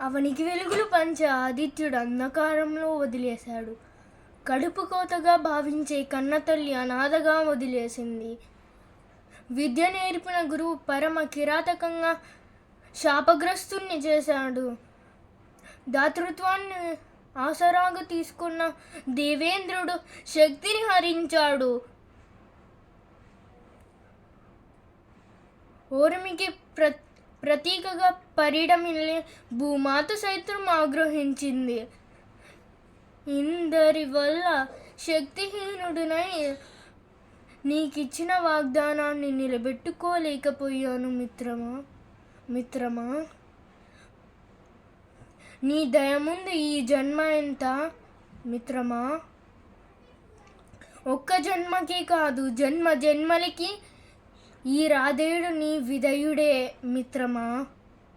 అవనికి వెలుగులు పంచే ఆదిత్యుడు అంధకారంలో వదిలేశాడు. కడుపు కోతగా భావించే కన్నతల్లి అనాథగా వదిలేసింది. విద్య నేర్పిన గురువు పరమ కిరాతకంగా శాపగ్రస్తుణ్ణి చేశాడు. దాతృత్వాన్ని ఆసరాగా తీసుకున్న దేవేంద్రుడు శక్తిని హరించాడు. ఓర్మికి ప్రతీకగా పరిడమిల్లి భూమాత సైతం ఆగ్రహించింది. ఇందరి వల్ల శక్తిహీనుడినై నీకిచ్చిన వాగ్దానాన్ని నిలబెట్టుకోలేకపోయాను మిత్రమా. నీ దయ ముందు ఈ జన్మ ఎంత మిత్రమా. ఒక్క జన్మకి కాదు, జన్మ జన్మలకి ఈ రాధేయుడు నీ విధేయుడే మిత్రమా.